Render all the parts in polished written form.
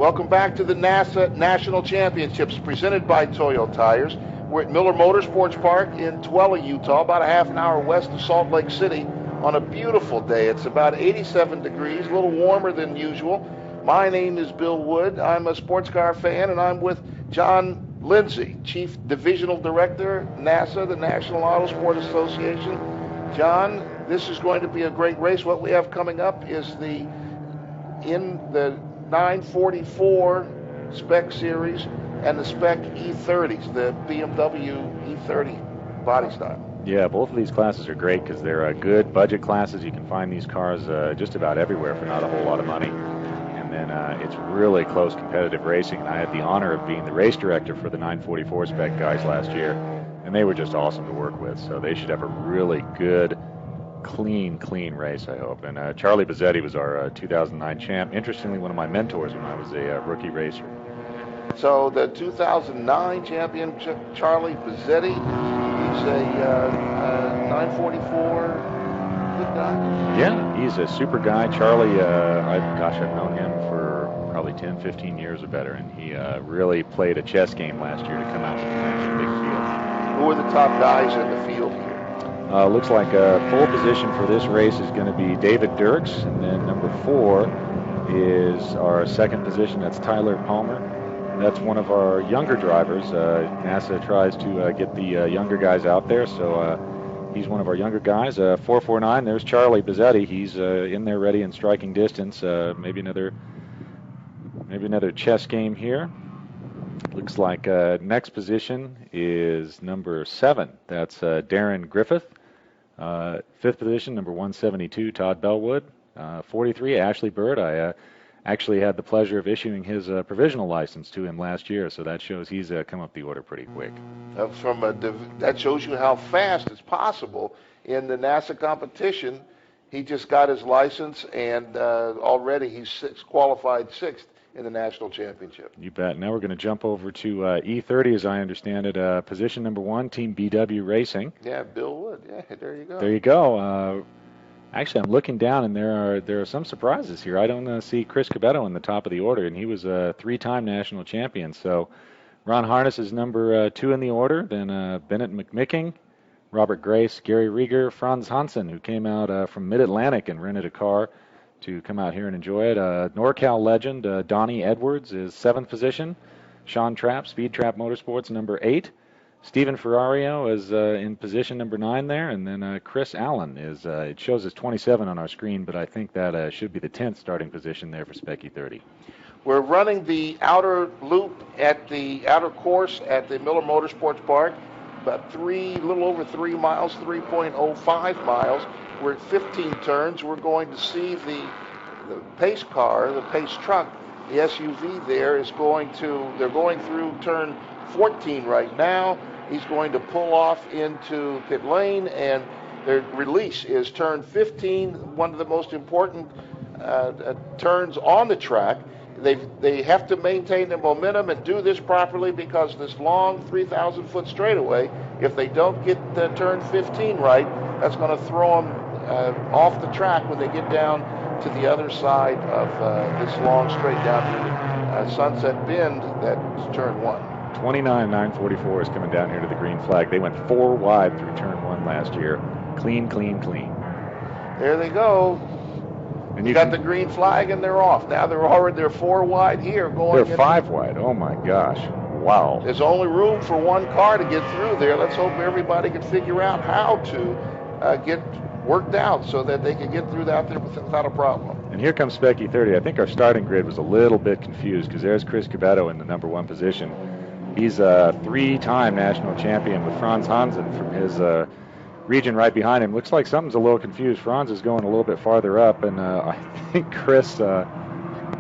Welcome back to the NASA National Championships presented by Toyo Tires. We're at Miller Motorsports Park in Tooele, Utah, about a half an hour west of Salt Lake City on a beautiful day. It's about 87 degrees, a little warmer than usual. My name is Bill Wood. I'm a sports car fan, and I'm with John Lindsay, Chief Divisional Director, NASA, the National Autosport Association. John, this is going to be a great race. What we have coming up is in the 944 Spec Series and the Spec E30s, the BMW E30 body style. Yeah, both of these classes are great because they're good budget classes. You can find these cars just about everywhere for not a whole lot of money. And then it's really close competitive racing. And I had the honor of being the race director for the 944 Spec guys last year. And they were just awesome to work with. So they should have a really good, clean race, I hope. And Charlie Bazzetti was our 2009 champ. Interestingly, one of my mentors when I was a rookie racer. So the 2009 champion, Charlie Bazzetti, he's a 944 good guy? Yeah, he's a super guy. Charlie, I've known him for probably 10, 15 years or better, and he really played a chess game last year to come out with a big field. Who are the top guys in the field here? Looks like a pole position for this race is going to be David Dirks, and then number 4 is our second position. That's Tyler Palmer. That's one of our younger drivers. NASA tries to get the younger guys out there, so he's one of our younger guys. 449, there's Charlie Bazzetti. He's in there ready and striking distance. Maybe another chess game here. Looks like next position is number 7. That's Darren Griffith. 5th position, number 172, Todd Bellwood. 43, Ashley Bird. I actually had the pleasure of issuing his provisional license to him last year, so that shows he's come up the order pretty quick. That shows you how fast it's possible in the NASA competition. He just got his license, and already he's qualified 6th in the national championship. You bet. Now we're going to jump over to E30, as I understand it. Position number 1, Team BW Racing. Yeah, Bill Wood. Yeah, there you go. There you go. Actually, I'm looking down, and there are some surprises here. I don't see Chris Cabetto in the top of the order, and he was a 3-time national champion. So Ron Harness is number 2 in the order, then Bennett McMicking, Robert Grace, Gary Rieger, Franz Hansen, who came out from Mid-Atlantic and rented a car to come out here and enjoy it. NorCal legend Donnie Edwards is 7th position. Sean Trapp, Speed Trap Motorsports, number 8. Stephen Ferrario is in position number 9 there, and then Chris Allen is, it shows as 27 on our screen, but I think that should be the 10th starting position there for Spec E30. We're running the outer loop at the outer course at the Miller Motorsports Park, about a little over 3 miles, 3.05 miles. We're at 15 turns. We're going to see the pace car, the pace truck, the SUV there they're going through turn 14 right now. He's going to pull off into pit lane, and their release is turn 15, one of the most important turns on the track. They have to maintain the momentum and do this properly because this long 3,000-foot straightaway, if they don't get the turn 15 right, that's going to throw them off the track when they get down to the other side of this long straight down to the Sunset Bend. That's turn 1. 29 944 is coming down here to the green flag. They went 4 wide through turn 1 last year. Clean. There they go. And you got the green flag, and they're off. Now they're 4 wide here. They're 5 wide. Oh my gosh. Wow. There's only room for 1 car to get through there. Let's hope everybody can figure out how to get worked out so that they can get through out there without a problem. And here comes Spec E30. I think our starting grid was a little bit confused because there's Chris Cabetto in the number 1 position. He's a 3-time national champion with Franz Hansen from his region right behind him. Looks like something's a little confused. Franz is going a little bit farther up, and I think Chris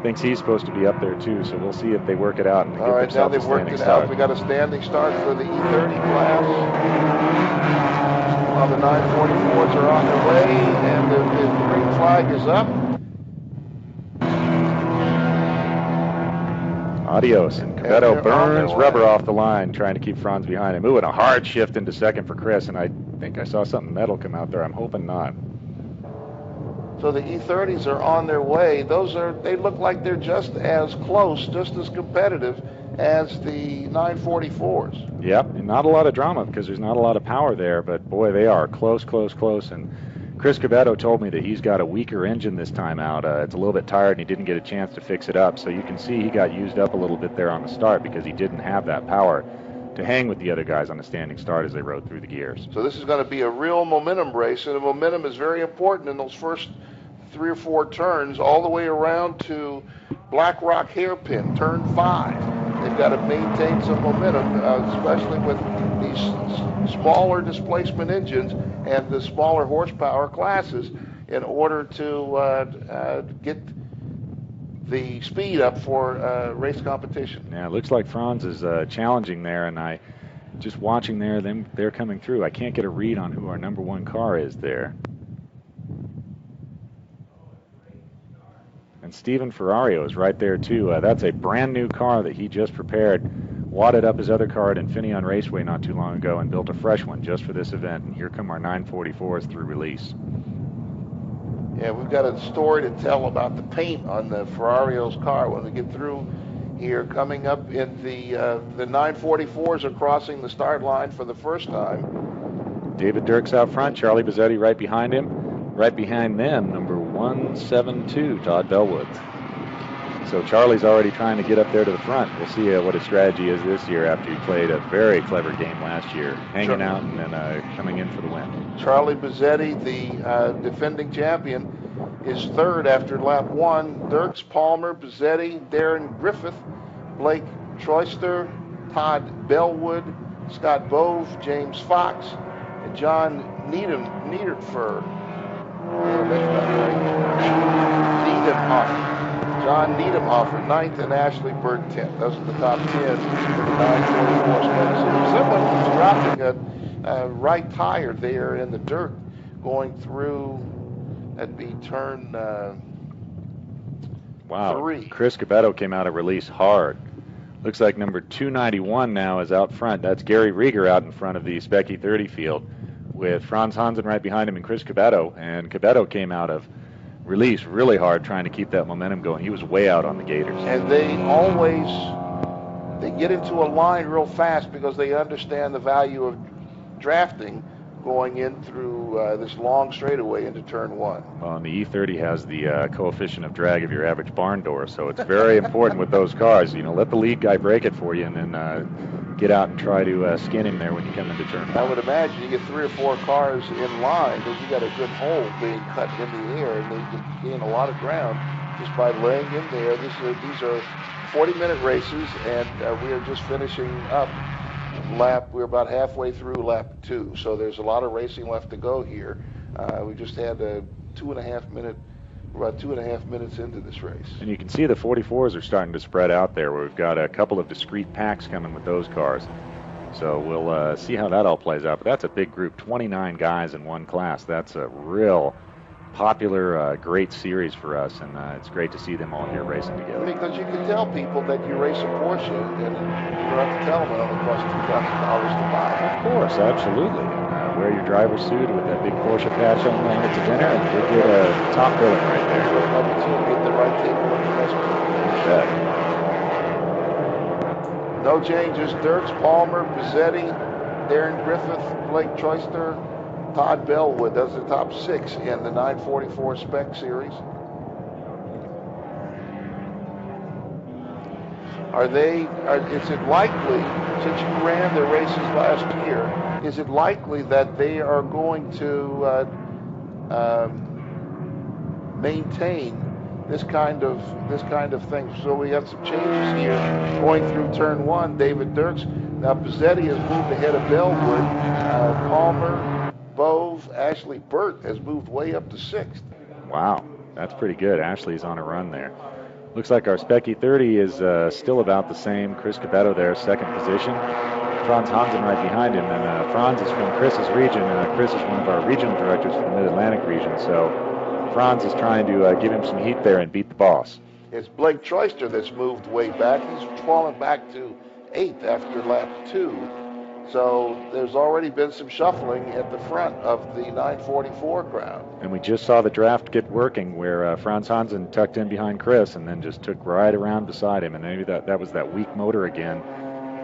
thinks he's supposed to be up there too, so we'll see if they work it out. And all right, now they've worked it out. We got a standing start for the E30 class. While the 944s are on their way, and the green flag is up. Adios, and Cabetto burns rubber off the line, trying to keep Franz behind him. Ooh, and a hard shift into second for Chris, and I think I saw something metal come out there. I'm hoping not. So the E30s are on their way. They look like they're just as close, just as competitive as the 944s. Yep, and not a lot of drama because there's not a lot of power there, but boy, they are close. And Chris Cabetto told me that he's got a weaker engine this time out. It's a little bit tired, and he didn't get a chance to fix it up. So you can see he got used up a little bit there on the start because he didn't have that power to hang with the other guys on a standing start as they rode through the gears. So this is going to be a real momentum race, and the momentum is very important in those first 3 or 4 turns all the way around to Black Rock Hairpin, turn 5. They've got to maintain some momentum, especially with these smaller displacement engines and the smaller horsepower classes in order to get the speed up for race competition. Yeah, it looks like Franz is challenging there, and just watching they're coming through. I can't get a read on who our number 1 car is there. And Steven Ferrario is right there, too. That's a brand-new car that he just prepared, wadded up his other car at Infineon Raceway not too long ago and built a fresh one just for this event. And here come our 944s through release. Yeah, we've got a story to tell about the paint on the Ferrario's car when we get through here. Coming up in the 944s are crossing the start line for the first time. David Dirks out front, Charlie Bizzetti right behind him. Right behind them, number 172, Todd Bellwood. So Charlie's already trying to get up there to the front. We'll see what his strategy is this year after he played a very clever game last year, hanging out and then coming in for the win. Charlie Bizzetti, the defending champion, is third after lap 1. Dirks, Palmer, Bizzetti, Darren Griffith, Blake Troyster, Todd Bellwood, Scott Bove, James Fox, and John Niederfer. John Needhamhofer, 9th, and Ashley Bird, 10th. Those are the top 10 for the 944 Spec Series. Someone was dropping a right tire there in the dirt going through, that'd be turn 3. Chris Cabetto came out of release hard. Looks like number 291 now is out front. That's Gary Rieger out in front of the Spec E30 field, with Franz Hansen right behind him and Chris Cabetto. And Cabetto came out of release really hard trying to keep that momentum going. He was way out on the Gators. And they get into a line real fast because they understand the value of drafting going in through this long straightaway into turn 1. Well, and the E30 has the coefficient of drag of your average barn door, so it's very important with those cars. Let the lead guy break it for you and then get out and try to skin him there when you come into turn 1. I would imagine you get 3 or 4 cars in line because you got a good hole being cut in the air, and they can gain a lot of ground just by laying in there. These are 40-minute races, and we are just finishing up we're about halfway through lap 2, so there's a lot of racing left to go here. We just had a 2.5 minute, about 2.5 minutes into this race. And you can see the 44s are starting to spread out there, where we've got a couple of discrete packs coming with those cars. So we'll see how that all plays out. But that's a big group, 29 guys in one class. That's a real popular, great series for us, and it's great to see them all here racing together. Because you can tell people that you race a Porsche, and you don't have to tell them it only costs $2,000 to buy. Of course, absolutely. And wear your driver's suit with that big Porsche patch on it to dinner, and you'll get a top billing right there. Get the right table on the restaurant. No changes. Dirks, Palmer, Bizzetti, Darren Griffith, Blake Troyster, Todd Bellwood. Those are the top 6 in the 944 Spec Series. Is it likely, since you ran their races last year, is it likely that they are going to maintain this kind of thing? So we have some changes here going through turn 1. David Dirks. Now Bizzetti has moved ahead of Bellwood. Palmer, Bove, Ashley Burt has moved way up to 6th. Wow, that's pretty good. Ashley's on a run there. Looks like our Spec E30 is still about the same. Chris Cabetto there, 2nd position. Franz Hansen right behind him, and Franz is from Chris's region. Chris is one of our regional directors for the Mid-Atlantic region, so Franz is trying to give him some heat there and beat the boss. It's Blake Troyster that's moved way back. He's fallen back to 8th after lap 2. So there's already been some shuffling at the front of the 944 crowd. And we just saw the draft get working where Franz Hansen tucked in behind Chris and then just took right around beside him. And maybe that was that weak motor again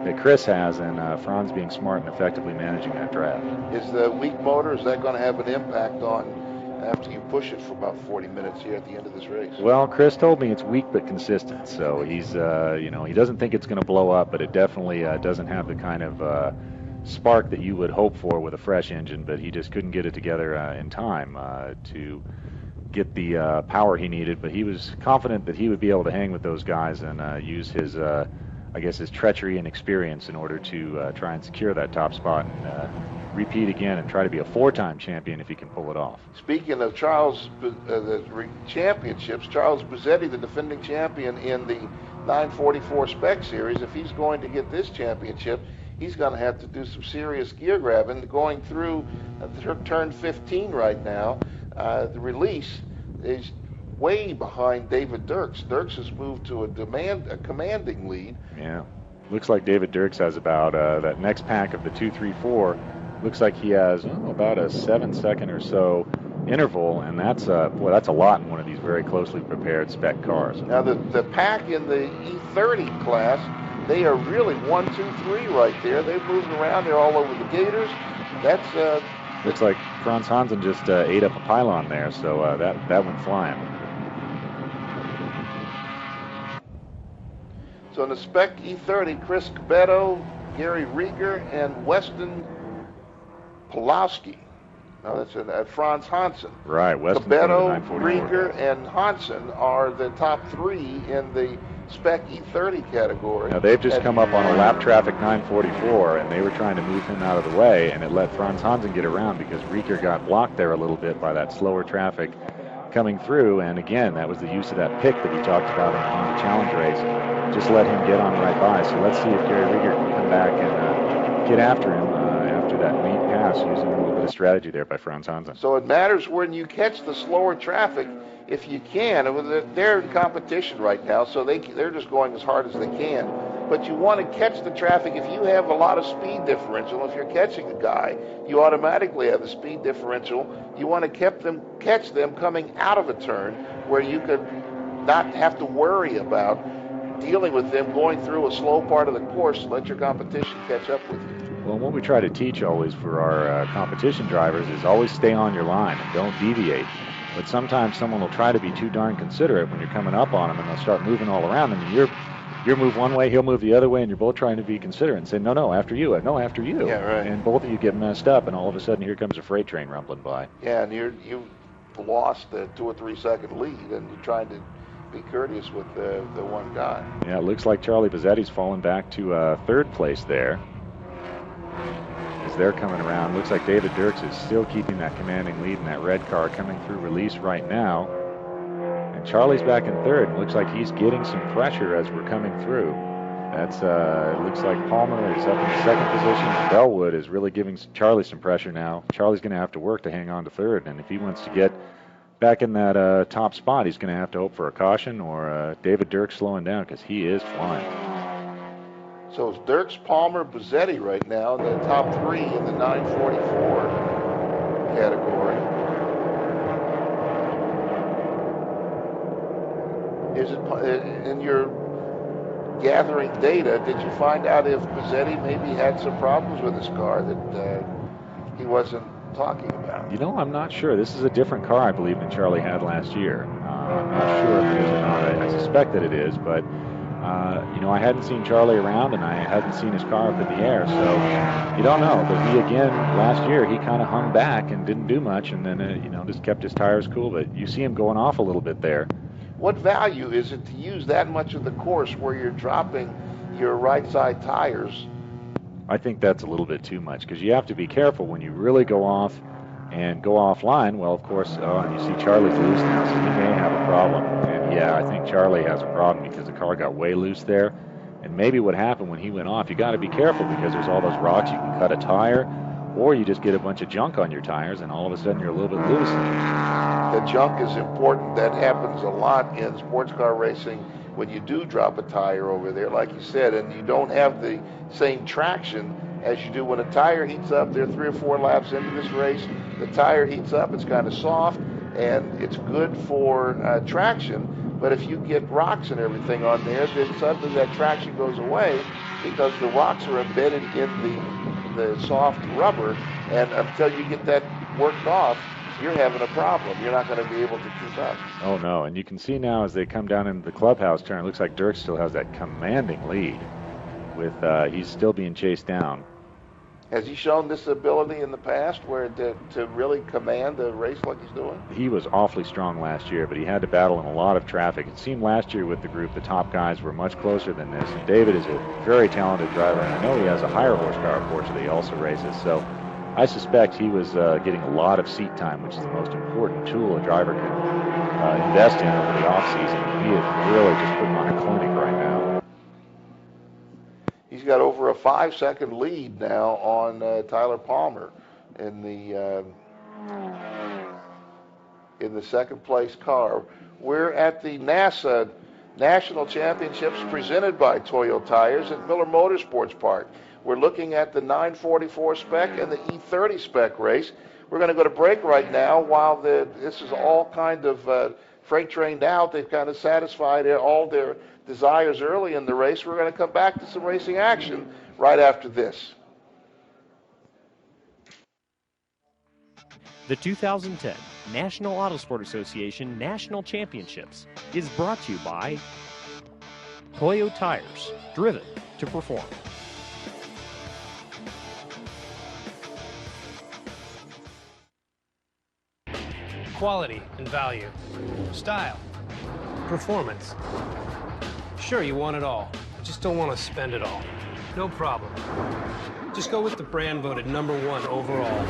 that Chris has, and Franz being smart and effectively managing that draft. Is the weak motor, is that going to have an impact on after you push it for about 40 minutes here at the end of this race? Well, Chris told me it's weak but consistent, so he's, he doesn't think it's going to blow up, but it definitely doesn't have the kind of spark that you would hope for with a fresh engine, but he just couldn't get it together in time to get the power he needed, but he was confident that he would be able to hang with those guys and use his his treachery and experience in order to try and secure that top spot and repeat again and try to be a 4-time champion if he can pull it off. Speaking of the championships, Charles Buzzetti, the defending champion in the 944 Spec Series, if he's going to get this championship, he's going to have to do some serious gear grabbing. Going through turn 15 right now, the release is way behind David Dirks. Dirks has moved to a commanding lead. Yeah, looks like David Dirks has about that next pack of the 2-3-4. Looks like he has about a 7-second or so interval, and that's that's a lot in one of these very closely prepared spec cars. Now the pack in the E30 class, they are really 1, 2, 3 right there. They've moved around. They're all over the gators. That's looks like Franz Hansen just ate up a pylon there, so that went flying. So in the Spec E30, Chris Cabetto, Gary Rieger, and Weston Pulowski. Now that's Franz Hansen. Right, Weston. Cabetto, Rieger, and Hansen are the top 3 in the Spec E30 category. Now they've just come up on a lap traffic 944, and they were trying to move him out of the way, and it let Franz Hansen get around because Rieger got blocked there a little bit by that slower traffic coming through. And again, that was the use of that pick that we talked about in the challenge race. Just let him get on right by. So let's see if Gary Rieger can come back and get after him after that lead pass, using a little bit of strategy there by Franz Hansen. So it matters when you catch the slower traffic, if you can. They're in competition right now, so they're just going as hard as they can. But you want to catch the traffic. If you have a lot of speed differential, if you're catching a guy, you automatically have the speed differential. You want to catch them coming out of a turn where you could not have to worry about dealing with them going through a slow part of the course. Let your competition catch up with you. Well, what we try to teach always for our competition drivers is always stay on your line and don't deviate. But sometimes someone will try to be too darn considerate when you're coming up on them, and they'll start moving all around them. And you move one way, he'll move the other way, and you're both trying to be considerate and say, no, after you, no, after you. Yeah, right. And both of you get messed up, and all of a sudden here comes a freight train rumbling by. Yeah, and you've lost the 2 or 3 second lead, and you're trying to be courteous with the one guy. Yeah, it looks like Charlie Buzzetti's fallen back to third place there. As they're coming around, looks like David Dirks is still keeping that commanding lead in that red car coming through release right now. And Charlie's back in third, and looks like he's getting some pressure as we're coming through. That's it looks like Palmer is up in second position, and Bellwood is really giving Charlie some pressure now. Charlie's going to have to work to hang on to third, and if he wants to get back in that top spot, he's going to have to hope for a caution or David Dirks slowing down, because he is flying. So it's Dirks, Palmer, Buzzetti right now, the top 3 in the 944 category. Is it in your gathering data? Did you find out if Buzzetti maybe had some problems with his car that he wasn't talking about? You know, I'm not sure. This is a different car, I believe, than Charlie had last year. I'm not sure if it is or not. I suspect that it is, but I hadn't seen Charlie around, and I hadn't seen his car up in the air, so you don't know. But he, again, last year, he kind of hung back and didn't do much, and then, just kept his tires cool. But you see him going off a little bit there. What value is it to use that much of the course where you're dropping your right side tires? I think that's a little bit too much, because you have to be careful when you really go off and go offline. Well, of course, you see Charlie's loose now, so he may have a problem. And yeah, I think Charlie has a problem because the car got way loose there. And maybe what happened when he went off, you got to be careful because there's all those rocks. You can cut a tire, or you just get a bunch of junk on your tires, and all of a sudden you're a little bit loose. The junk is important. That happens a lot in sports car racing when you do drop a tire over there, like you said, and you don't have the same traction as you do when a tire heats up. They're 3 or 4 laps into this race. The tire heats up. It's kind of soft, and it's good for traction. But if you get rocks and everything on there, then suddenly that traction goes away because the rocks are embedded in the soft rubber, and until you get that worked off, you're having a problem. You're not going to be able to keep up. Oh, no, and you can see now as they come down into the clubhouse turn, it looks like Dirk still has that commanding lead. He's still being chased down. Has he shown this ability in the past where to really command a race like he's doing? He was awfully strong last year, but he had to battle in a lot of traffic. It seemed last year with the group, the top guys were much closer than this. And David is a very talented driver, and I know he has a higher horsepower Porsche that he also races. So I suspect he was getting a lot of seat time, which is the most important tool a driver can invest in over the offseason. He is really just putting on a clinic right now. He's got over a 5-second lead now on Tyler Palmer in the second place car. We're at the NASA National Championships presented by Toyo Tires at Miller Motorsports Park. We're looking at the 944 spec and the E30 spec race. We're going to go to break right now while this is all kind of freight trained out. They've kind of satisfied all their desires early in the race. We're going to come back to some racing action right after this. The 2010 National Autosport Association National Championships is brought to you by Toyo Tires, driven to perform. Quality and value, style, performance. Sure, you want it all, but just don't want to spend it all. No problem. Just go with the brand voted #1 overall,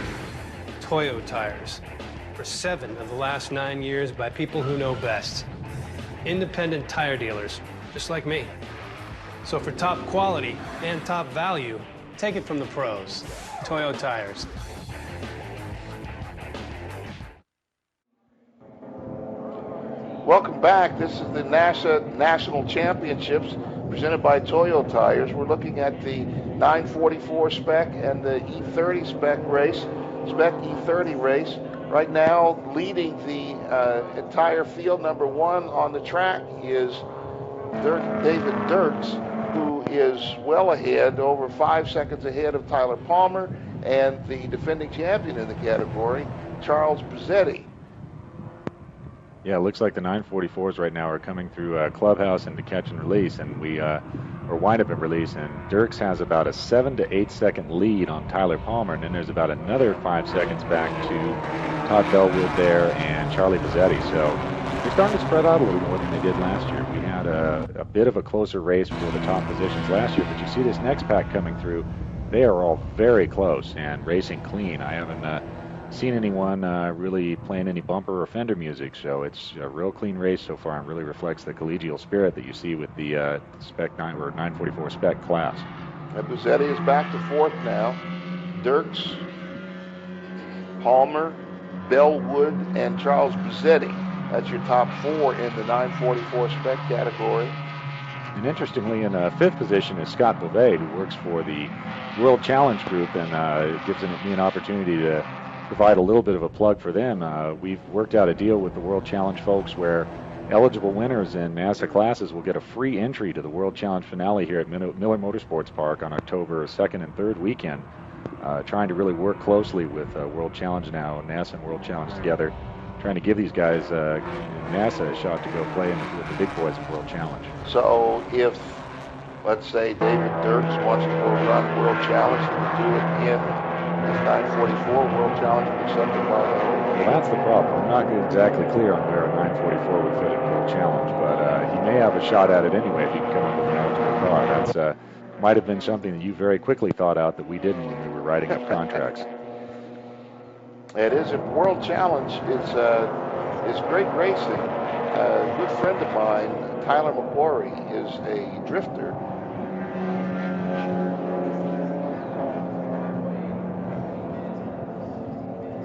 Toyo Tires, for 7 of the last 9 years by people who know best. Independent tire dealers, just like me. So for top quality and top value, take it from the pros, Toyo Tires. Welcome back. This is the NASA National Championships presented by Toyo Tires. We're looking at the 944 spec and the E30 spec race, Spec E30 race. Right now, leading the entire field, #1 on the track is David Dirks, who is well ahead, over 5 seconds ahead of Tyler Palmer, and the defending champion in the category, Charles Brizzetti. Yeah, it looks like the 944s right now are coming through clubhouse into catch and release, and or wind up and release, and Dirks has about a 7 to 8 second lead on Tyler Palmer, and then there's about another 5 seconds back to Todd Bellwood there and Charlie Brizzetti. So they're starting to spread out a little more than they did last year. We had a bit of a closer race for the top positions last year, but you see this next pack coming through. They are all very close and racing clean. I haven't seen anyone really playing any bumper or fender music, so it's a real clean race so far and really reflects the collegial spirit that you see with the Spec 9 or 944 Spec class. And Brizzetti is back to 4th now. Dirks, Palmer, Bellwood, and Charles Brizzetti. That's your top 4 in the 944 Spec category. And interestingly, in 5th position is Scott Bovee, who works for the World Challenge Group, and it gives me an opportunity to provide a little bit of a plug for them. We've worked out a deal with the World Challenge folks where eligible winners in NASA classes will get a free entry to the World Challenge finale here at Miller Motorsports Park on October 2nd and 3rd weekend. Trying to really work closely with World Challenge now, NASA and World Challenge together, trying to give these guys in NASA a shot to go play with the big boys in World Challenge. So if, let's say, David Dirks wants to go run World Challenge, he would do it in this 944 World Challenge would be accepted by the whole. Well, that's the problem. I'm not exactly clear on where a 944 would fit in World Challenge, but he may have a shot at it anyway if he can come up with an eligible car. That's might have been something that you very quickly thought out that we didn't when we were writing up contracts. It is a World Challenge. It's great racing. A good friend of mine, Tyler McQuarrie, is a drifter.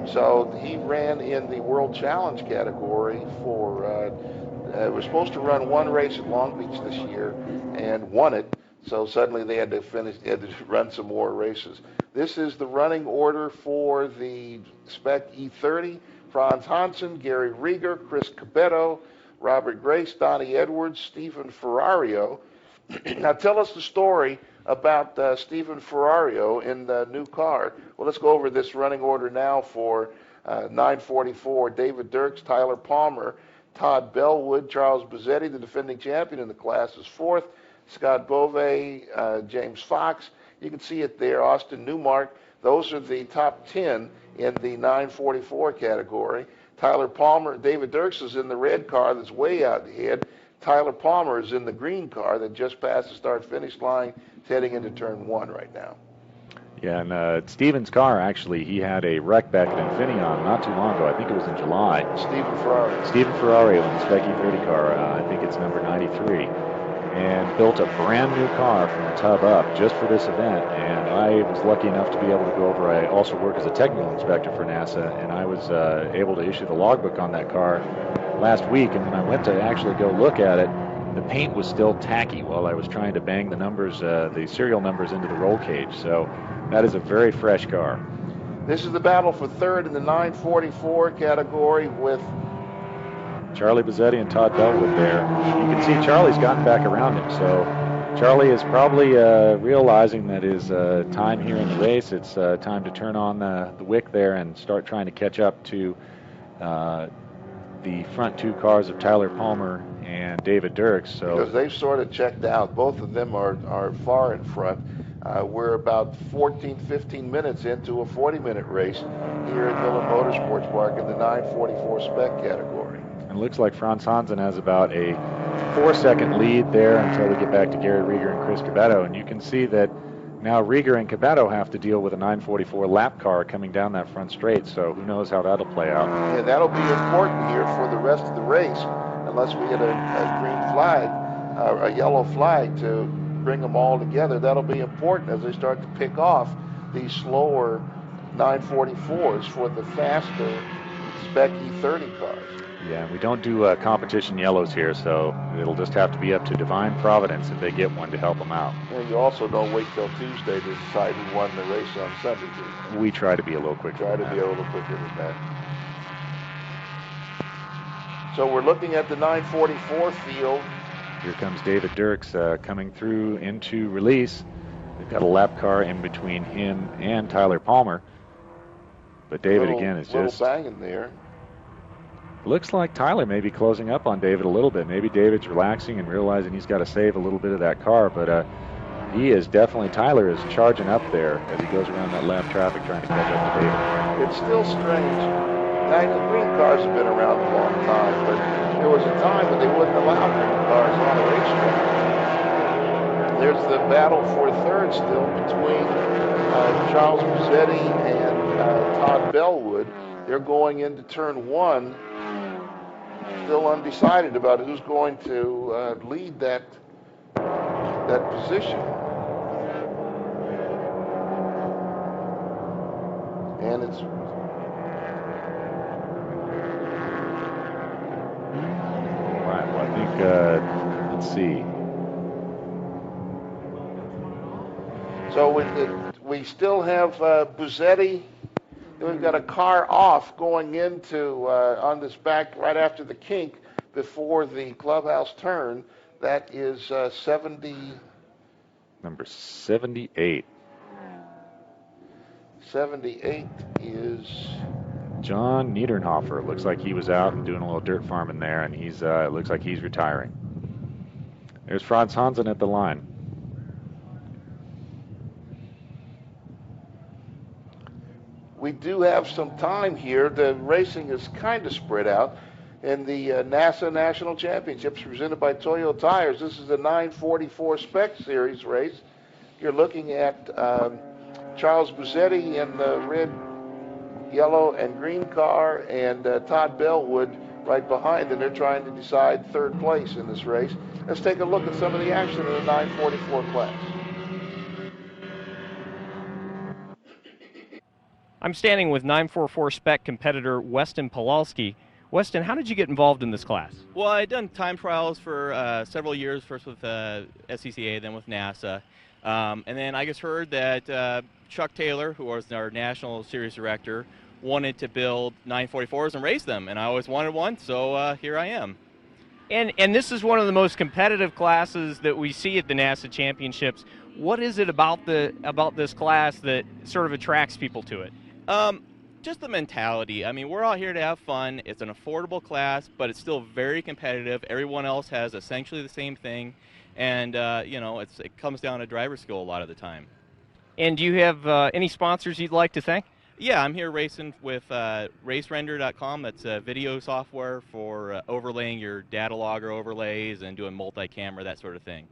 So he ran in the World Challenge category for, was supposed to run one race at Long Beach this year and won it. So suddenly they had to run some more races. This is the running order for the Spec E30. Franz Hansen, Gary Rieger, Chris Cabetto, Robert Grace, Donnie Edwards, Stephen Ferrario. Now tell us the story about Stephen Ferrario in the new car. Well, let's go over this running order now for 944. David Dirks, Tyler Palmer, Todd Bellwood, Charles Buzzetti, the defending champion in the class, is fourth. Scott Bove, James Fox. You can see it there. Austin Newmark. Those are the top 10 in the 944 category. Tyler Palmer, David Dirks is in the red car that's way out ahead. Tyler Palmer is in the green car that just passed the start-finish line. It's heading into turn 1 right now. Yeah, and Steven's car, actually, he had a wreck back at Infineon not too long ago. I think it was in July. Stephen Ferrario. Stephen Ferrario in the Spec E30 car. I think it's number 93. And built a brand new car from the tub up just for this event. And I was lucky enough to be able to go over. I also work as a technical inspector for NASA, and I was able to issue the logbook on that car last week. And when I went to actually go look at it, the paint was still tacky while I was trying to bang the numbers, the serial numbers into the roll cage. So that is a very fresh car. This is the battle for third in the 944 category with Charlie Buzzetti and Todd Bellwood there. You can see Charlie's gotten back around him, so Charlie is probably realizing that his time here in the race, it's time to turn on the wick there and start trying to catch up to the front two cars of Tyler Palmer and David Dirks. So because they've sort of checked out. Both of them are far in front. We're about 14, 15 minutes into a 40-minute race here at Miller Motorsports Park in the 944 Spec category. It looks like Franz Hansen has about a 4-second lead there until we get back to Gary Rieger and Chris Cabetto. And you can see that now Rieger and Cabetto have to deal with a 944 lap car coming down that front straight. So who knows how that'll play out. Yeah, that'll be important here for the rest of the race, unless we get a green flag, a yellow flag to bring them all together. That'll be important as they start to pick off these slower 944s for the faster Spec E30 cars. Yeah, we don't do competition yellows here, so it'll just have to be up to divine providence if they get one to help them out. And you also don't wait till Tuesday to decide who won the race on Sunday. We try to be a little quicker. Try to be a little quicker than that. So we're looking at the 944 field. Here comes David Dirks coming through into release. They've got a lap car in between him and Tyler Palmer. But David, again, is just banging there. Looks like Tyler may be closing up on David a little bit. Maybe David's relaxing and realizing he's got to save a little bit of that car, but he is definitely, Tyler is charging up there as he goes around that lap traffic trying to catch up to David. It's still strange. Now, the green cars have been around a long time, but there was a time when they wouldn't allow green cars on a racetrack. There's the battle for third still between Charles Buzzetti and Todd Bellwood. They're going into turn 1. Still undecided about who's going to lead that position. And it's all right. Well, I think let's see. So we still have Buzzetti. We've got a car off going into on this back right after the kink before the clubhouse turn. That is 70. Number 78. 78 is John Niedernhofer. Looks like he was out and doing a little dirt farming there, and he's looks like he's retiring. There's Franz Hansen at the line. We do have some time here. The racing is kind of spread out. In the NASA National Championships presented by Toyo Tires, this is the 944 Spec Series race. You're looking at Charles Buzzetti in the red, yellow, and green car, and Todd Bellwood right behind, and they're trying to decide third place in this race. Let's take a look at some of the action in the 944 class. I'm standing with 944 Spec competitor Weston Pawlowski. Weston, how did you get involved in this class? Well, I'd done time trials for several years, first with SCCA, then with NASA. And then I just heard that Chuck Taylor, who was our National Series Director, wanted to build 944s and race them. And I always wanted one, so here I am. And this is one of the most competitive classes that we see at the NASA Championships. What is it about this class that sort of attracts people to it? Just the mentality. I mean, we're all here to have fun. It's an affordable class, but it's still very competitive. Everyone else has essentially the same thing, and it comes down to driver skill a lot of the time. And do you have any sponsors you'd like to thank? Yeah, I'm here racing with racerender.com. That's video software for overlaying your data logger overlays and doing multi-camera, that sort of thing.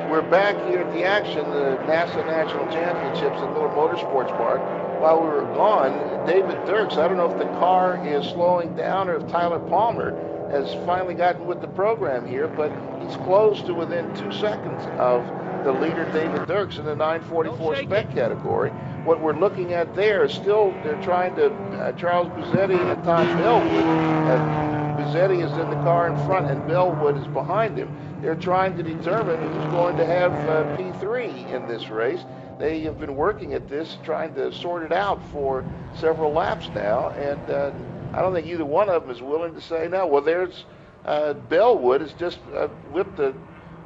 We're back here at the action, the NASA National Championships at Miller Motorsports Park. While we were gone, David Dirks, I don't know if the car is slowing down or if Tyler Palmer has finally gotten with the program here, but he's close to within 2 seconds of the leader, David Dirks, in the 944 spec category. What we're looking at there is still, they're trying to, Charles Buzzetti and Tom Bellwood. Buzzetti is in the car in front and Bellwood is behind him. They're trying to determine who's going to have P3 in this race. They have been working at this, trying to sort it out for several laps now, and I don't think either one of them is willing to say no. Well, there's Bellwood has just whipped a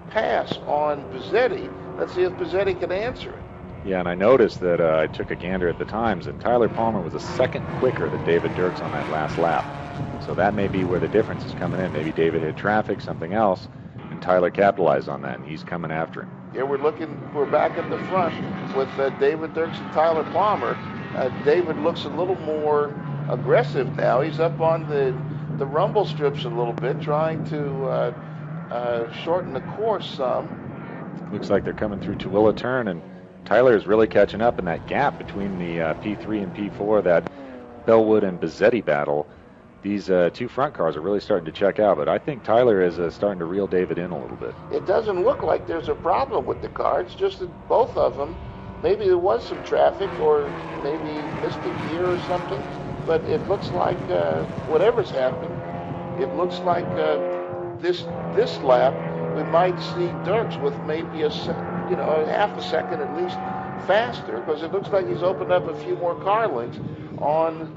pass on Buzzetti. Let's see if Buzzetti can answer it. Yeah, and I noticed that I took a gander at the times, and Tyler Palmer was a second quicker than David Dirks on that last lap. So that may be where the difference is coming in. Maybe David hit traffic, something else, and Tyler capitalized on that, and he's coming after him. Yeah, we're back at the front with David Dirks and Tyler Palmer. David looks a little more aggressive now. He's up on the rumble strips a little bit, trying to shorten the course some. Looks like they're coming through Tooele turn, and Tyler is really catching up in that gap between the P3 and P4, that Bellwood and Buzzetti battle. These two front cars are really starting to check out, but I think Tyler is starting to reel David in a little bit. It doesn't look like there's a problem with the car. It's just that both of them, maybe there was some traffic or maybe missed a gear or something, but it looks like whatever's happened, it looks like this lap we might see Dirks with maybe a half a second at least faster, because it looks like he's opened up a few more car lengths on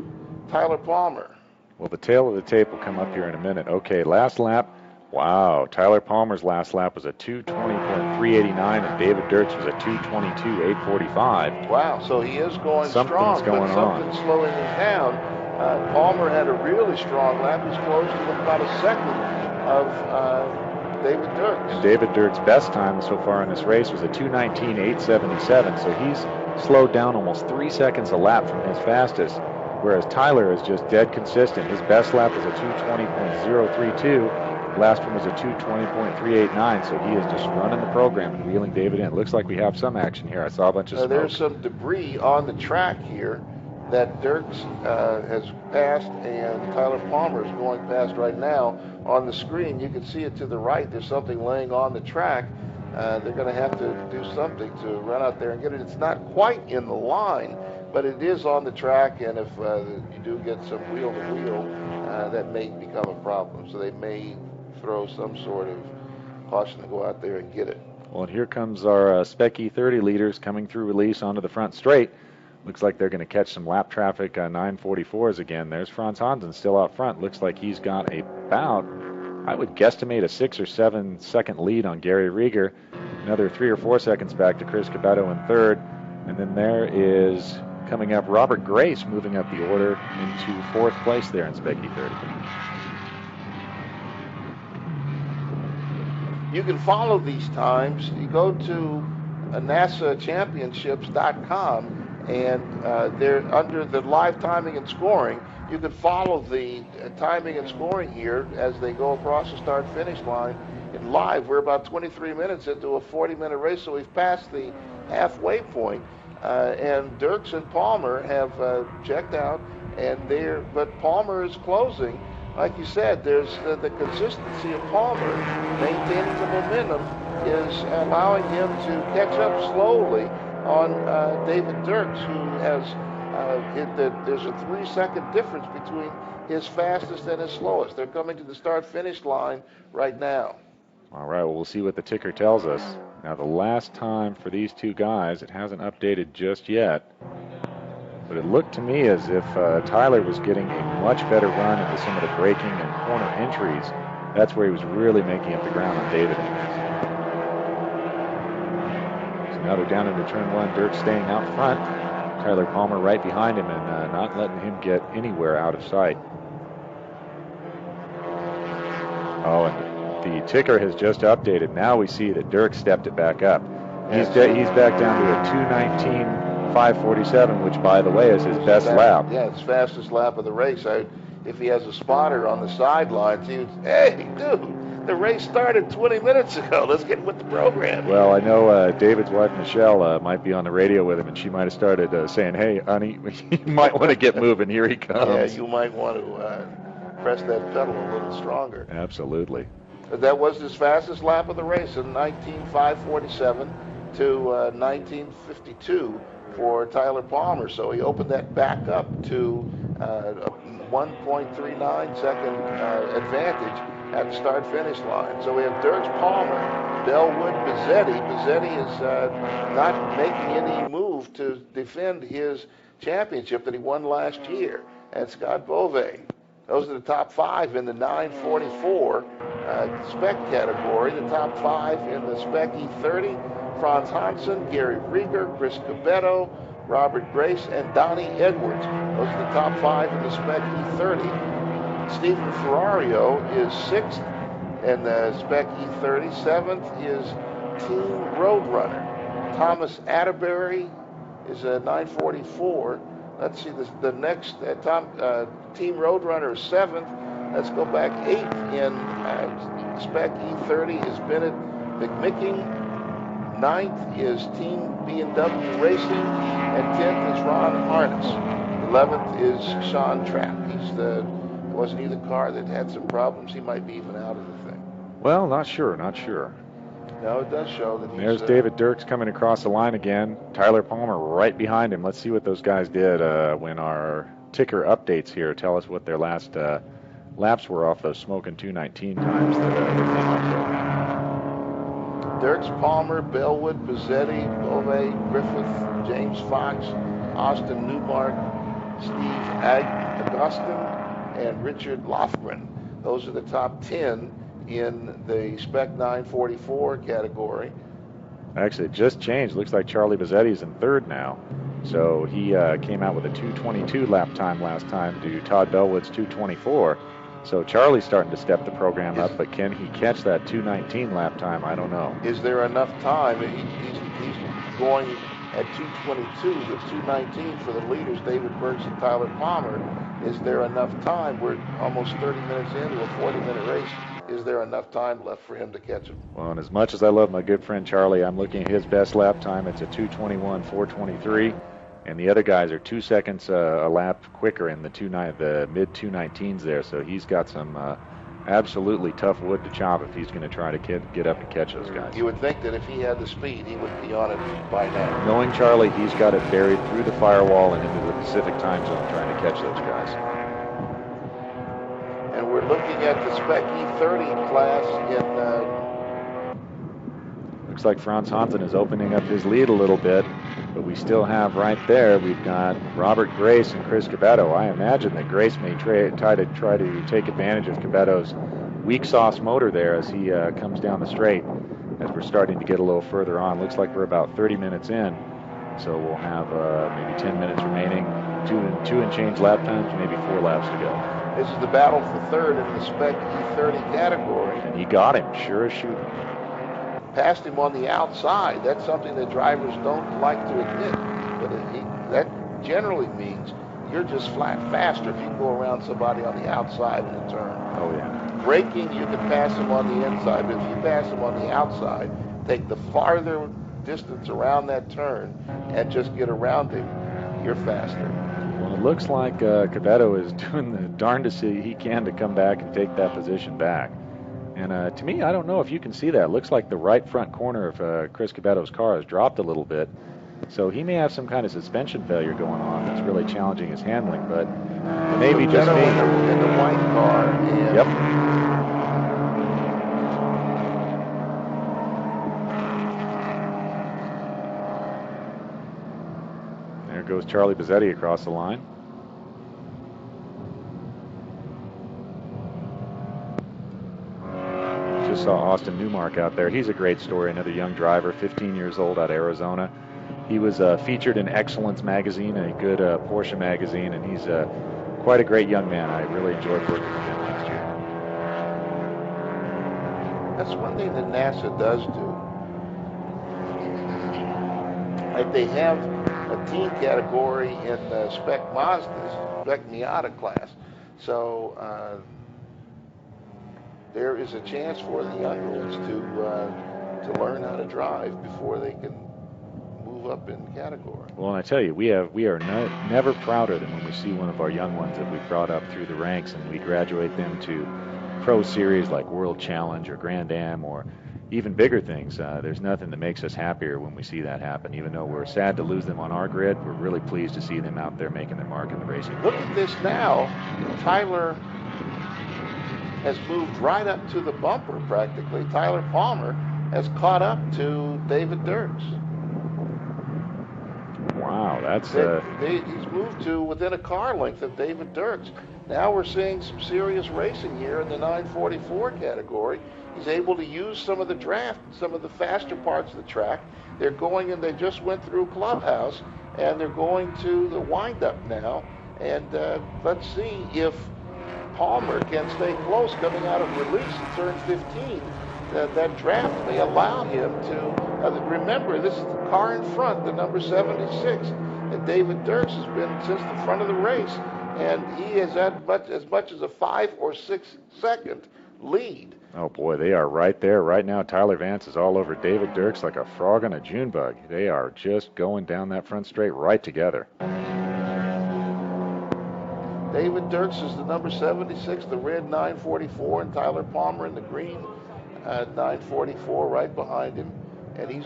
Tyler Palmer. Well, the tail of the tape will come up here in a minute. Okay, last lap. Wow, Tyler Palmer's last lap was a 2:20.389, and David Dirks was a 2:22.845. Wow, so he is going Something's strong, going but something's slowing him down. Palmer had a really strong lap. He's close to about a second of David Dirks. And David Dirks' best time so far in this race was a 2:19.877, so he's slowed down almost 3 seconds a lap from his fastest, whereas Tyler is just dead consistent. His best lap was a 2:20.032. Last one was a 2:20.389, so he is just running the program and reeling David in. It looks like we have some action here. I saw a bunch of smoke. There's some debris on the track here that Dirks has passed, and Tyler Palmer is going past right now. On the screen, you can see it to the right. There's something laying on the track. They're going to have to do something to run out there and get it. It's not quite in the line, but it is on the track, and if you do get some wheel-to-wheel, that may become a problem. So they may throw some sort of caution to go out there and get it. Well, and here comes our Spec E30 leaders coming through release onto the front straight. Looks like they're going to catch some lap traffic on 944s again. There's Franz Hansen still out front. Looks like he's got about, I would guesstimate, a 6 or 7 second lead on Gary Rieger. Another 3 or 4 seconds back to Chris Cabetto in third. And then there is coming up Robert Grace, moving up the order into fourth place there in Spec E30. You can follow these times. You go to NASAchampionships.com, and they're under the live timing and scoring. You can follow the timing and scoring here as they go across the start-finish line. In live, we're about 23 minutes into a 40-minute race, so we've passed the halfway point. And Dirks and Palmer have checked out, but Palmer is closing. Like you said, there's the consistency of Palmer maintaining the momentum is allowing him to catch up slowly on David Dirks, who has there's a 3-second difference between his fastest and his slowest. They're coming to the start-finish line right now. All right, well, we'll see what the ticker tells us. Now, the last time for these two guys, it hasn't updated just yet, but it looked to me as if Tyler was getting a much better run into some of the braking and corner entries. That's where he was really making up the ground on David. So now they're down into turn one. Dirk staying out front. Tyler Palmer right behind him and not letting him get anywhere out of sight. Oh, and the ticker has just updated. Now we see that Dirk stepped it back up. He's back down to a 2:19.547, which, by the way, is his best lap. Yeah, it's fastest lap of the race. If he has a spotter on the sidelines, he would, hey, dude, the race started 20 minutes ago. Let's get with the program. Well, I know David's wife, Michelle, might be on the radio with him, and she might have started saying, hey, honey, you might want to get moving. Here he comes. Yeah, you might want to press that pedal a little stronger. Absolutely. That was his fastest lap of the race in 19.547 to 19.52 for Tyler Palmer. So he opened that back up to a 1.39 second advantage at the start-finish line. So we have Dirks, Palmer, Bellwood, Bizzetti. Bizzetti is not making any move to defend his championship that he won last year. And Scott Bove. Those are the top 5 in the 944 spec category. The top 5 in the Spec E30. Franz Hansen, Gary Rieger, Chris Cabetto, Robert Grace, and Donnie Edwards. Those are the top 5 in the Spec E30. Stephen Ferrario is 6th in the Spec E30. 7th is Team Roadrunner. Thomas Atterbury is a 944. Let's see, the next Team Roadrunner is 7th. Let's go back 8th in Spec E30 is Bennett McMicking. 9th is Team B&W Racing. And 10th is Ron Harness. 11th is Sean Trapp. Wasn't he the car that had some problems? He might be even out of the thing. Well, not sure. No, it does show that he's... There's David Dirks coming across the line again. Tyler Palmer right behind him. Let's see what those guys did when our ticker updates here tell us what their last laps were off those smoking 2:19 times that they came up with. Dirks, Palmer, Bellwood, Bizzetti, Bove, Griffith, James Fox, Austin Newmark, Steve Augustin, and Richard Lofgren. Those are the top 10 in the Spec 944 category. Actually, it just changed. Looks like Charlie Bizzetti's in 3rd now. So he came out with a 2:22 lap time last time to Todd Bellwood's 2:24. So Charlie's starting to step the program up, but can he catch that 2:19 lap time? I don't know. Is there enough time? He's going at 2:22 to 2:19 for the leaders, David Burks and Tyler Palmer. Is there enough time? We're almost 30 minutes into a 40-minute race. Is there enough time left for him to catch him? Well, and as much as I love my good friend Charlie, I'm looking at his best lap time. It's a 2:21.423, and the other guys are 2 seconds a lap quicker in the mid 2:19s there. So he's got some absolutely tough wood to chop if he's going to try to get up and catch those guys. You would think that if he had the speed, he would be on it by now. Knowing Charlie, he's got it buried through the firewall and into the Pacific time zone trying to catch those guys. And we're looking at the Spec E30 class Looks like Franz Hansen is opening up his lead a little bit, but we still have right there, we've got Robert Grace and Chris Cabetto. I imagine that Grace may try to take advantage of Cabetto's weak sauce motor there as he comes down the straight as we're starting to get a little further on. Looks like we're about 30 minutes in, so we'll have maybe 10 minutes remaining, two and change lap times, maybe 4 laps to go. This is the battle for 3rd in the Spec E30 category. And he got him, sure as shooting. Passed him on the outside. That's something that drivers don't like to admit, but that generally means you're just flat faster if you go around somebody on the outside in a turn. Oh, yeah. Braking, you can pass him on the inside, but if you pass him on the outside, take the farther distance around that turn and just get around him, you're faster. Well, it looks like Cabetto is doing the darndest he can to come back and take that position back. And to me, I don't know if you can see that. It looks like the right front corner of Chris Cabetto's car has dropped a little bit. So he may have some kind of suspension failure going on that's really challenging his handling, but it may be just me. In the white car. And yep. There goes Charlie Bizzetti across the line. Just saw Austin Newmark out there. He's a great story, another young driver, 15 years old, out of Arizona. He was featured in Excellence magazine, a good Porsche magazine, and he's quite a great young man. I really enjoyed working with him last year. That's one thing that NASA does do. Like they have a team category in the Spec Mazdas, Spec Miata class. So there is a chance for the young ones to learn how to drive before they can move up in category. Well, and I tell you, we are never prouder than when we see one of our young ones that we brought up through the ranks and we graduate them to pro series like World Challenge or Grand Am or even bigger things. There's nothing that makes us happier when we see that happen. Even though we're sad to lose them on our grid, we're really pleased to see them out there making their mark in the racing. Look at this now. Tyler has moved right up to the bumper practically. Tyler Palmer has caught up to David Dirks. Wow, that's... he's moved to within a car length of David Dirks. Now we're seeing some serious racing here in the 944 category. He's able to use some of the draft, some of the faster parts of the track. They're going, and they just went through Clubhouse, and they're going to the windup now. And let's see if Palmer can stay close coming out of release in turn 15. That draft may allow him to, remember, this is the car in front, the number 76, and David Dirks has been since the front of the race, and he is at as much as a 5 or 6 second lead. Oh boy, they are right there. Right now, Tyler Vance is all over David Dirks like a frog on a June bug. They are just going down that front straight right together. David Dirks is the number 76, the red 944, and Tyler Palmer in the green 944 right behind him. And he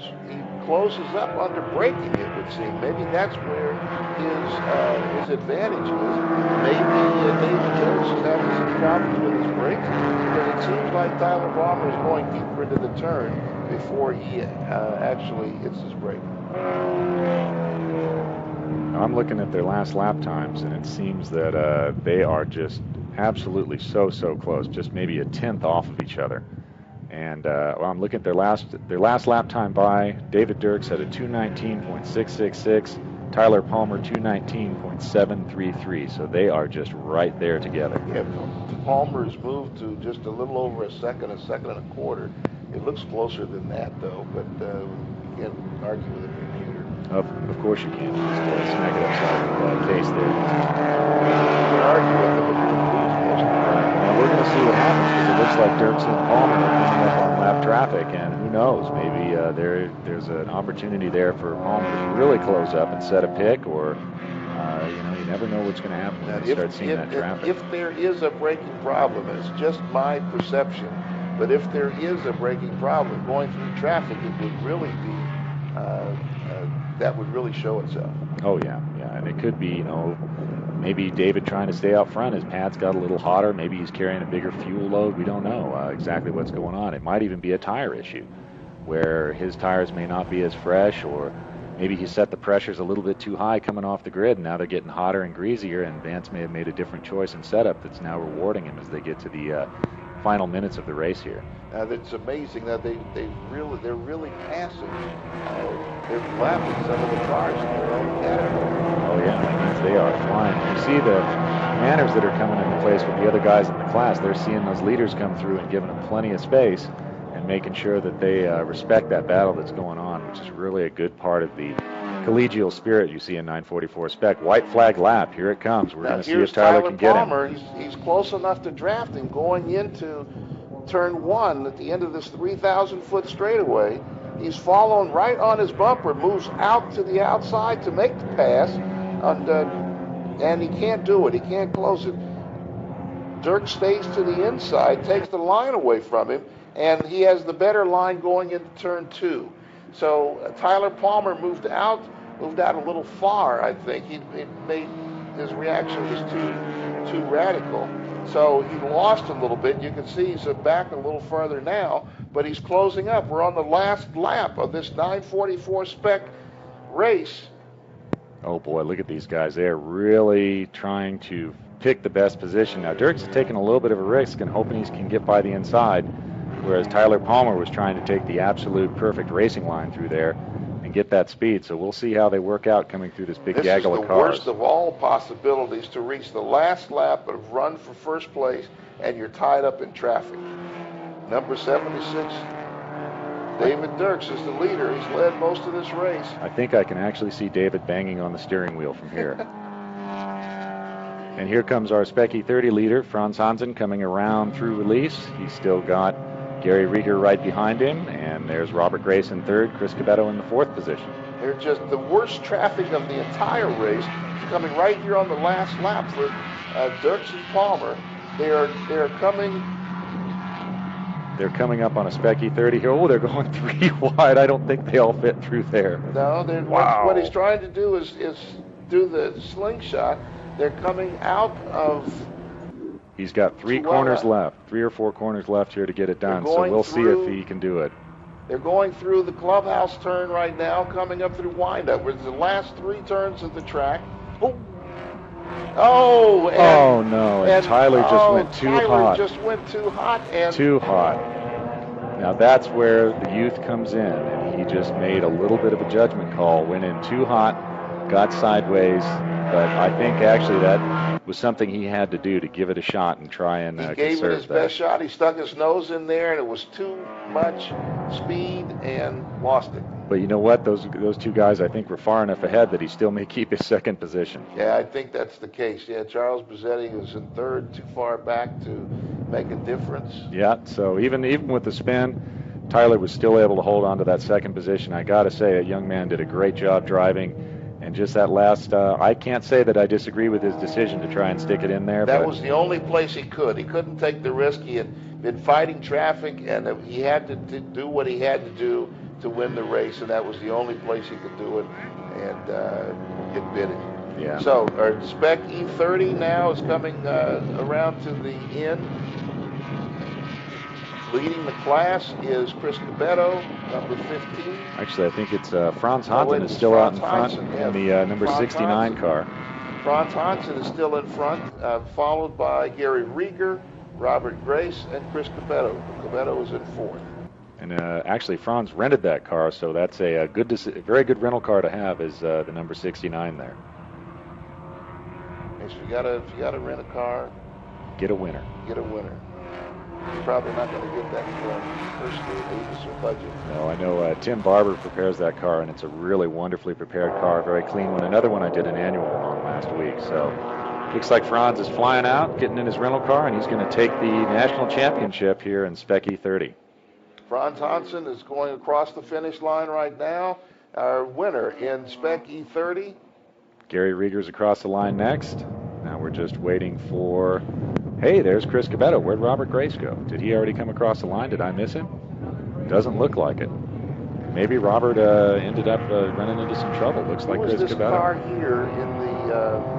closes up under braking, it would seem. Maybe that's where his advantage is. Maybe David Dirks is having some problems with his brakes, because it seems like Tyler Palmer is going deeper into the turn before he actually hits his brake. I'm looking at their last lap times, and it seems that they are just absolutely so close, just maybe a tenth off of each other. And I'm looking at their last lap time by. David Dirks had a 2:19.666, Tyler Palmer 2:19.733. So they are just right there together. Yeah, Palmer's moved to just a little over a second and a quarter. It looks closer than that, though, but you can't argue with a computer. Of course you can. Just smack it upside the face there. You can argue with them, but you're going to lose most of the time. Now we're going to see what happens, because it looks like Dirks and Palmer are coming up on lap traffic, and who knows, maybe there's an opportunity there for Palmer to really close up and set a pick, or you never know what's going to happen when you start seeing that traffic. If there is a braking problem, and it's just my perception, but if there is a braking problem going through traffic, it would really be that would really show itself. Oh yeah, and it could be, maybe David trying to stay out front. His pads got a little hotter. Maybe he's carrying a bigger fuel load. We don't know exactly what's going on. It might even be a tire issue, where his tires may not be as fresh, or maybe he set the pressures a little bit too high coming off the grid, and now they're getting hotter and greasier, and Vance may have made a different choice in setup that's now rewarding him as they get to the final minutes of the race here. It's amazing that they're really passing. They're lapping some of the cars in their own category. Oh yeah, that means they are flying. You see the manners that are coming into place with the other guys in the class. They're seeing those leaders come through and giving them plenty of space and making sure that they respect that battle that's going on, which is really a good part of the collegial spirit you see in 944 Spec. White flag lap, here it comes. We're going to see if Tyler can get Palmer. him. He's close enough to draft him going into turn 1 at the end of this 3,000-foot straightaway. He's following right on his bumper, moves out to the outside to make the pass, and he can't do it. He can't close it. Dirk stays to the inside, takes the line away from him, and he has the better line going into turn 2. So Tyler Palmer moved out moved out a little far, I think. He made, his reaction was too radical. So he lost a little bit. You can see he's back a little further now, but he's closing up. We're on the last lap of this 9:44 Spec race. Oh, boy, look at these guys. They're really trying to pick the best position. Now, Dirks is taking a little bit of a risk and hoping he can get by the inside, whereas Tyler Palmer was trying to take the absolute perfect racing line through there and get that speed. So we'll see how they work out coming through this big gaggle of cars. This is the worst of all possibilities, to reach the last lap of run for first place, and you're tied up in traffic. Number 76, David Dirks is the leader. He's led most of this race. I think I can actually see David banging on the steering wheel from here. And here comes our Spec E30 leader, Franz Hansen, coming around through release. He's still got Gary Rieger right behind him, and there's Robert Grace in third, Chris Cabetto in the fourth position. They're just the worst traffic of the entire race, coming right here on the last lap for Dirks and Palmer. They're coming up on a Spec E30 here. Oh, they're going 3 wide. I don't think they all fit through there. No, wow. What he's trying to do is do the slingshot. They're coming out of... He's got 3 corners left, 3 or 4 corners left here to get it done, so we'll see if he can do it. They're going through the clubhouse turn right now, coming up through windup, which is the last 3 turns of the track. Oh, no, and Tyler just went too hot. Tyler just went too hot. Too hot. Now that's where the youth comes in, and he just made a little bit of a judgment call, went in too hot, got sideways, but I think actually that was something he had to do to give it a shot and try and he gave it his best shot. He stuck his nose in there, and it was too much speed and lost it. But you know what? Those 2 guys, I think, were far enough ahead that he still may keep his second position. Yeah, I think that's the case. Yeah, Charles Bazzetti was in third, too far back to make a difference. Yeah, so even with the spin, Tyler was still able to hold on to that second position. I got to say, that young man did a great job driving. And just that last, I can't say that I disagree with his decision to try and stick it in there. That was the only place he could. He couldn't take the risk. He had been fighting traffic, and he had to do what he had to do to win the race, and that was the only place he could do it, and it bit him. Yeah. So our Spec E30 now is coming around to the end. Leading the class is Chris Cabetto, number 15. Actually, I think it's Franz Hansen is still out in front in the number 69 car. Franz Hansen is still in front, followed by Gary Rieger, Robert Grace, and Chris Cabetto. Cabetto is in fourth. And actually, Franz rented that car, so that's a very good rental car to have, is the number 69 there. So if you gotta rent a car, get a winner. Get a winner. You're probably not going to get that personally Davis or budget. No, I know Tim Barber prepares that car, and it's a really wonderfully prepared car, very clean one. Another one I did an annual on last week. So looks like Franz is flying out, getting in his rental car, and he's going to take the national championship here in Spec E30. Franz Hansen is going across the finish line right now. Our winner in Spec E30. Gary Rieger's across the line next. Now we're just waiting for... Hey, there's Chris Cabetto. Where'd Robert Grace go? Did he already come across the line? Did I miss him? Doesn't look like it. Maybe Robert ended up running into some trouble. Looks like Chris Cabetto. Who is this car here in the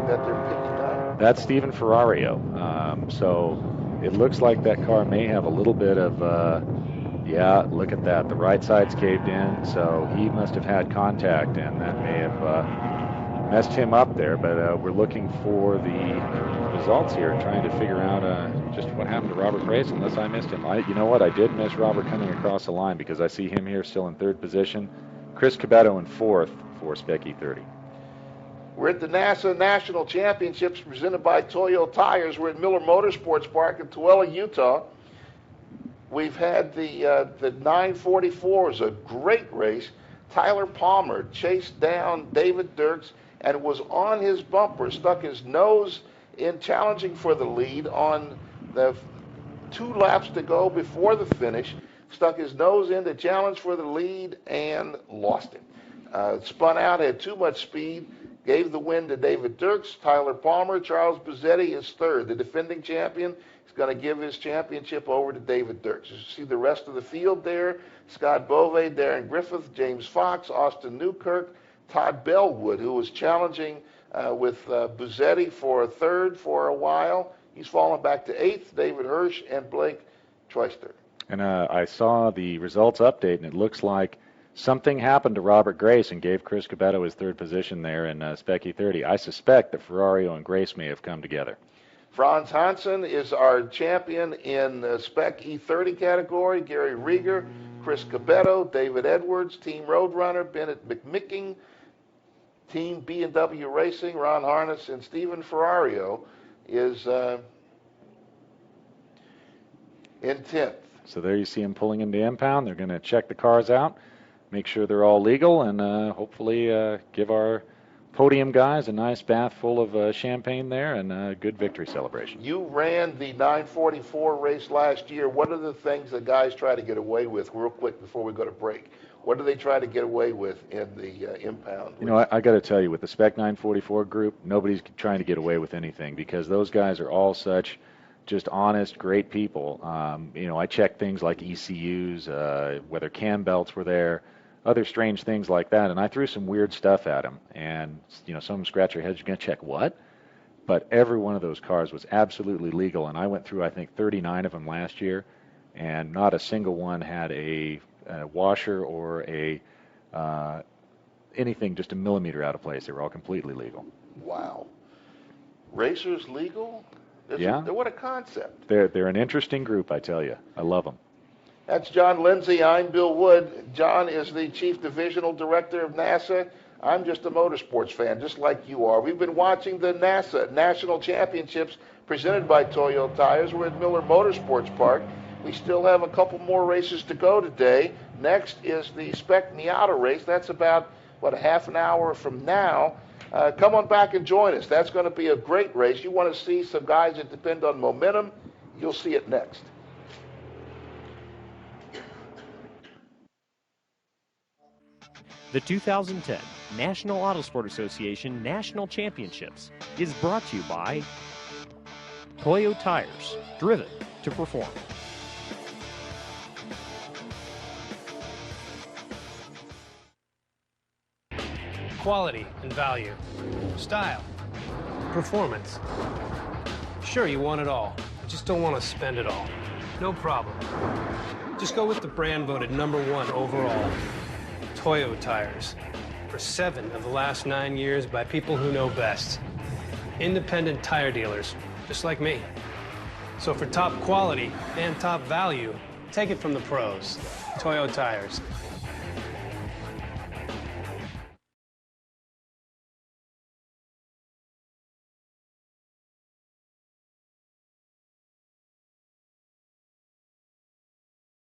that they're picking up? That's Stephen Ferrario. So it looks like that car may have a little bit of... yeah, look at that. The right side's caved in, so he must have had contact, and that may have messed him up there. But we're looking for the results here and trying to figure out just what happened to Robert Grace, unless I missed him. You know what? I did miss Robert coming across the line, because I see him here still in third position. Chris Cabetto in fourth for Spec E30. We're at the NASA National Championships presented by Toyo Tires. We're at Miller Motorsports Park in Tooele, Utah. We've had the 944 is a great race. Tyler Palmer chased down David Dirks and was on his bumper, stuck his nose in challenging for the lead on the 2 laps to go before the finish, stuck his nose in to challenge for the lead and lost it. Spun out, had too much speed, gave the win to David Dirks. Tyler Palmer, Charles Bazzetti is third. The defending champion is going to give his championship over to David Dirks. You see the rest of the field there: Scott Bove, Darren Griffith, James Fox, Austin Newkirk, Todd Bellwood, who was challenging with Buzzetti for third for a while. He's fallen back to eighth. David Hirsch and Blake Troyster. And I saw the results update, and it looks like something happened to Robert Grace and gave Chris Cabetto his third position there in Spec E30. I suspect that Ferrario and Grace may have come together. Franz Hansen is our champion in Spec E30 category. Gary Rieger, Chris Cabetto, David Edwards, Team Roadrunner, Bennett McMicking, Team B&W Racing, Ron Harness, and Stephen Ferrario is in 10th. So there you see them pulling into impound. They're going to check the cars out, make sure they're all legal, and hopefully give our podium guys a nice bath full of champagne there and a good victory celebration. You ran the 944 race last year. What are the things that guys try to get away with, real quick before we go to break? What do they try to get away with in the impound? You know, I got to tell you, with the Spec 944 group, nobody's trying to get away with anything because those guys are all such just honest, great people. You know, I checked things like ECUs, whether cam belts were there, other strange things like that, and I threw some weird stuff at them. And, you know, some of them scratch their heads, you're going to check what? But every one of those cars was absolutely legal, and I went through, I think, 39 of them last year, and not a single one had a washer or a anything just a millimeter out of place. They were all completely legal. Wow. Racers legal? Yeah. What a concept. They're an interesting group, I tell you. I love them. That's John Lindsay. I'm Bill Wood. John is the Chief Divisional Director of NASA. I'm just a motorsports fan, just like you are. We've been watching the NASA National Championships presented by Toyo Tires. We're at Miller Motorsports Park. We still have a couple more races to go today. Next is the Spec Miata race. That's about, a half an hour from now. Come on back and join us. That's going to be a great race. You want to see some guys that depend on momentum, you'll see it next. The 2010 National Autosport Association National Championships is brought to you by Toyo Tires, driven to perform. Quality and value. Style. Performance. Sure, you want it all. You just don't want to spend it all. No problem. Just go with the brand voted #1 overall. Toyo Tires. For 7 of the last 9 years by people who know best. Independent tire dealers, just like me. So for top quality and top value, take it from the pros. Toyo Tires.